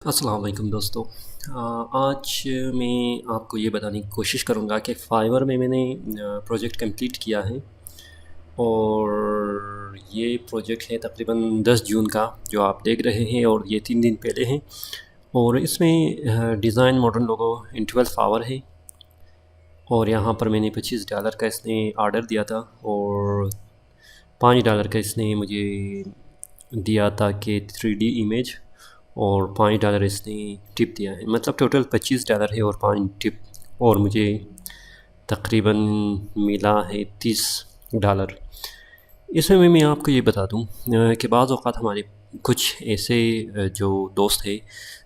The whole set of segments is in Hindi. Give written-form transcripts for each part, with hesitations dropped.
अस्सलाम वालेकुम दोस्तों। आज मैं आपको ये बताने की कोशिश करूँगा कि फाइवर में मैंने प्रोजेक्ट कंप्लीट किया है और ये प्रोजेक्ट है तकरीबन 10 जून का जो आप देख रहे हैं और ये 3 दिन पहले है। और इसमें design modern logo in 12 hour है और यहाँ पर मैंने $25 का इसने ऑर्डर दिया था और $5 का इसने मुझे दिया था कि 3D इमेज और $5 इसने टिप दिया है, मतलब टोटल $25 है और 5 टिप, और मुझे तकरीबन मिला है $30। इसमें मैं आपको ये बता दूं कि बाज़ औक़ात हमारे कुछ ऐसे जो दोस्त हैं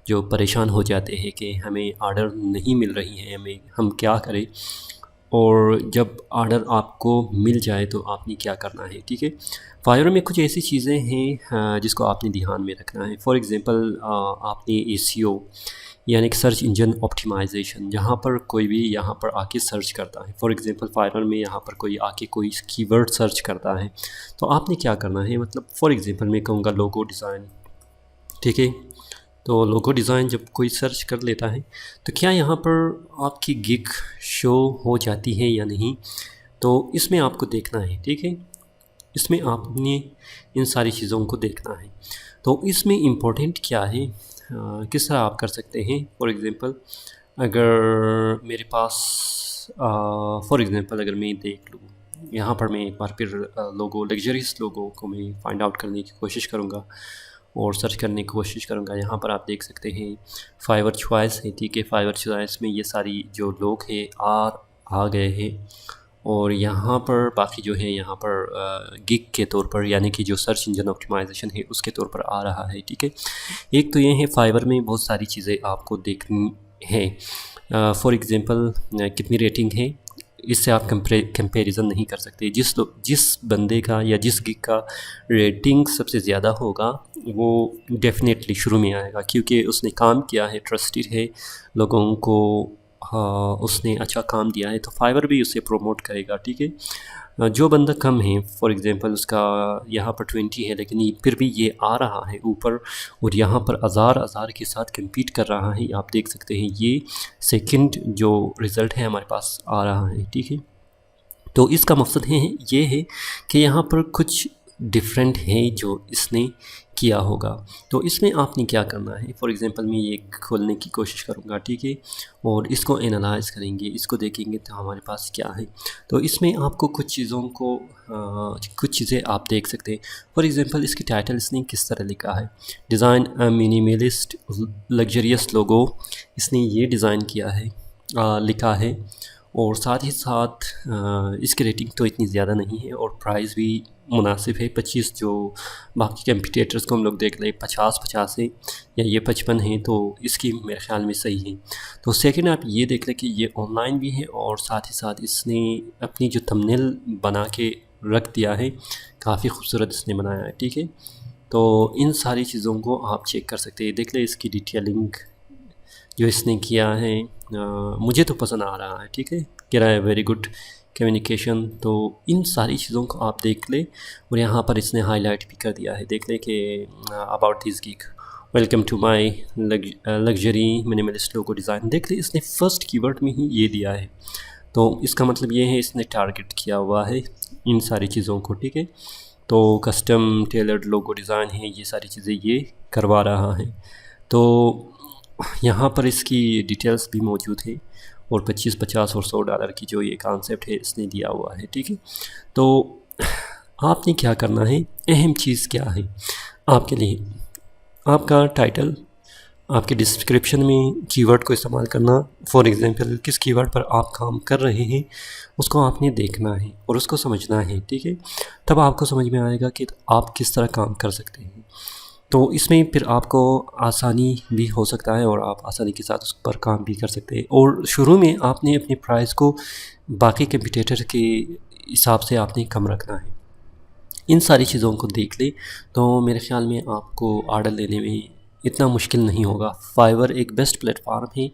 जो परेशान हो जाते हैं कि हमें ऑर्डर नहीं मिल रही है, हम क्या करें। और जब ऑर्डर आपको मिल जाए तो आपने क्या करना है, ठीक है। फाइवर में कुछ ऐसी चीज़ें हैं जिसको आपने ध्यान में रखना है। फॉर एग्ज़ाम्पल आपने एसईओ यानी कि सर्च इंजन ऑप्टिमाइजेशन, जहाँ पर कोई भी यहाँ पर आके सर्च करता है, फॉर एग्ज़ाम्पल फाइवर में यहाँ पर कोई आके कोई कीवर्ड सर्च करता है, तो आपने क्या करना है। मतलब फॉर एग्ज़ाम्पल मैं कहूँगा लोगो डिज़ाइन, ठीक है। तो लोगो डिज़ाइन जब कोई सर्च कर लेता है तो क्या यहाँ पर आपकी गिग शो हो जाती है या नहीं, तो इसमें आपको देखना है, ठीक है। इसमें आपने इन सारी चीज़ों को देखना है। तो इसमें इम्पोर्टेंट क्या है, किस तरह आप कर सकते हैं। फॉर एग्ज़ाम्पल अगर मेरे पास फॉर एग्ज़ाम्पल अगर मैं देख लूँ यहाँ पर, मैं एक बार फिर लोगो लग्जरियस लोगों को मैं फाइंड आउट करने की कोशिश करूँगा और सर्च करने की कोशिश करूँगा। यहाँ पर आप देख सकते हैं फाइवर चॉइस है, ठीक है। फाइवर चॉइस में ये सारी जो लोग हैं आ गए हैं और यहाँ पर बाकी जो है यहाँ पर गिग के तौर पर यानी कि जो सर्च इंजन ऑप्टिमाइजेशन है उसके तौर पर आ रहा है, ठीक है। एक तो ये है फाइवर में बहुत सारी चीज़ें आपको देखनी है। फॉर एग्ज़ाम्पल कितनी रेटिंग है, इससे आप कंपैरिजन नहीं कर सकते। जिस बंदे का या जिस गिग का रेटिंग सबसे ज़्यादा होगा वो डेफिनेटली शुरू में आएगा, क्योंकि उसने काम किया है, ट्रस्टेड है लोगों को। हाँ, उसने अच्छा काम दिया है तो फाइवर भी उसे प्रमोट करेगा, ठीक है। जो बंदा कम है, फॉर एग्ज़ाम्पल उसका यहाँ पर 20 है लेकिन फिर भी ये आ रहा है ऊपर और यहाँ पर हज़ार के साथ compete कर रहा है, आप देख सकते हैं ये सेकंड जो रिज़ल्ट है हमारे पास आ रहा है, ठीक है। तो इसका मकसद ये है कि यहाँ पर कुछ डिफरेंट है जो इसने किया होगा। तो इसमें आपने क्या करना है, फॉर एग्ज़ाम्पल मैं ये खोलने की कोशिश करूँगा, ठीक है, और इसको एनालाइज़ करेंगे, इसको देखेंगे तो हमारे पास क्या है। तो इसमें आपको कुछ चीज़ों को कुछ चीज़ें आप देख सकते हैं। फॉर एग्ज़ाम्पल इसकी टाइटल इसने किस तरह लिखा है, डिज़ाइन मिनिमलिस्ट लग्जरियस लोगो, इसने ये डिज़ाइन किया है, लिखा है। और साथ ही साथ इसकी रेटिंग तो इतनी ज़्यादा नहीं है और प्राइस भी मुनासिब है। 25 जो बाकी कंपटीटर्स को हम लोग देख लें 50 है या ये 55 है, तो इसकी मेरे ख़्याल में सही है। तो सेकंड आप ये देख लें कि ये ऑनलाइन भी है और साथ ही साथ इसने अपनी जो थंबनेल बना के रख दिया है, काफ़ी खूबसूरत इसने बनाया है, ठीक है। तो इन सारी चीज़ों को आप चेक कर सकते हैं, देख लें इसकी डिटेलिंग जो इसने किया है। मुझे तो पसंद आ रहा है, ठीक है, कह रहा है वेरी गुड कम्युनिकेशन। तो इन सारी चीज़ों को आप देख ले और यहाँ पर इसने हाईलाइट भी कर दिया है, देख ले कि about this gig, welcome to my luxury minimalist logo design. देख ले इसने फर्स्ट कीवर्ड में ही ये दिया है, तो इसका मतलब ये है इसने टारगेट किया हुआ है इन सारी चीज़ों को, ठीक है। तो कस्टम टेलर्ड लोगो डिज़ाइन है, ये सारी चीज़ें ये करवा रहा है। तो यहाँ पर इसकी डिटेल्स भी मौजूद है और 25, 50 और $100 की जो ये कॉन्सेप्ट है इसने दिया हुआ है, ठीक है। तो आपने क्या करना है, अहम चीज़ क्या है आपके लिए, आपका टाइटल, आपके डिस्क्रिप्शन में कीवर्ड को इस्तेमाल करना। फॉर एग्ज़ाम्पल किस कीवर्ड पर आप काम कर रहे हैं उसको आपने देखना है और उसको समझना है, ठीक है। तब आपको समझ में आएगा कि आप किस तरह काम कर सकते हैं। तो इसमें फिर आपको आसानी भी हो सकता है और आप आसानी के साथ उस पर काम भी कर सकते हैं। और शुरू में आपने अपनी प्राइस को बाकी कंपटीटर के हिसाब से आपने कम रखना है। इन सारी चीज़ों को देख ले तो मेरे ख़्याल में आपको ऑर्डर लेने में इतना मुश्किल नहीं होगा। फाइवर एक बेस्ट प्लेटफार्म है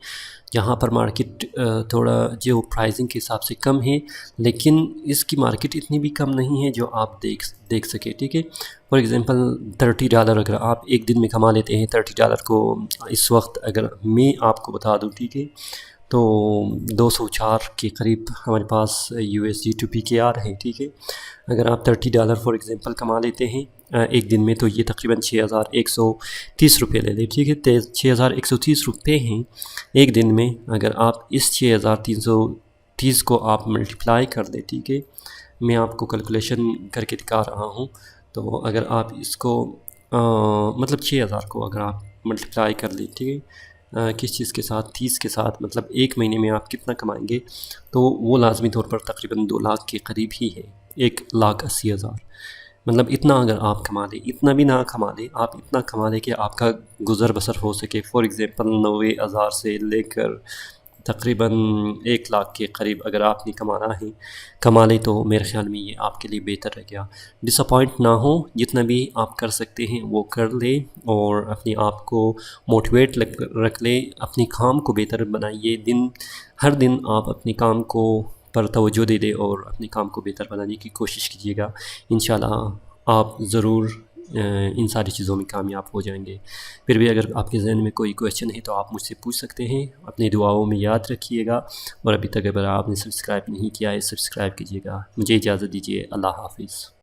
जहाँ पर मार्केट थोड़ा जो प्राइसिंग के हिसाब से कम है, लेकिन इसकी मार्केट इतनी भी कम नहीं है जो आप देख सके, ठीक है। फॉर एग्ज़ाम्पल $30 अगर आप एक दिन में कमा लेते हैं, $30 को इस वक्त अगर मैं आपको बता दूँ, ठीक है, तो 204 के करीब हमारे पास USD टू PKR है, ठीक है। अगर आप $30 फॉर एग्ज़ाम्पल कमा लेते हैं एक दिन में, तो ये तकरीबन 6130 रुपये ले लें, ठीक है। 6130 रुपये हैं एक दिन में। अगर आप इस 6330 को आप मल्टीप्लाई कर दें, ठीक है, मैं आपको कैलकुलेशन करके दिखा रहा हूँ। तो अगर आप इसको मतलब 6000 को अगर आप मल्टीप्लाई कर लें, ठीक है, किस चीज़ के साथ, 30 के साथ, मतलब एक महीने में आप कितना कमाएंगे, तो वो लाजमी तौर पर तकरीबन 2 लाख के करीब ही है, 1,80,000। मतलब इतना अगर आप कमा लें, इतना भी ना कमा लें, आप इतना कमा लें कि आपका गुज़र बसर हो सके। फ़ॉर एग्ज़ाम्पल 90,000 से लेकर तकरीबन 1 लाख के करीब अगर आपने कमा लें, तो मेरे ख़्याल में ये आपके लिए बेहतर रह गया। डिसअपॉइंट ना हो, जितना भी आप कर सकते हैं वो कर लें और अपने आप को मोटिवेट रख लें, अपने काम को बेहतर बनाइए। हर दिन आप अपने काम को पर तवज्जो दे दें और अपने काम को बेहतर बनाने की कोशिश कीजिएगा। इंशाल्लाह आप ज़रूर इन सारी चीज़ों में कामयाब हो जाएंगे। फिर भी अगर आपके जहन में कोई क्वेश्चन है तो आप मुझसे पूछ सकते हैं। अपनी दुआओं में याद रखिएगा और अभी तक अगर आपने सब्सक्राइब नहीं किया है, सब्सक्राइब कीजिएगा। मुझे इजाज़त दीजिए। अल्लाह हाफ़िज़।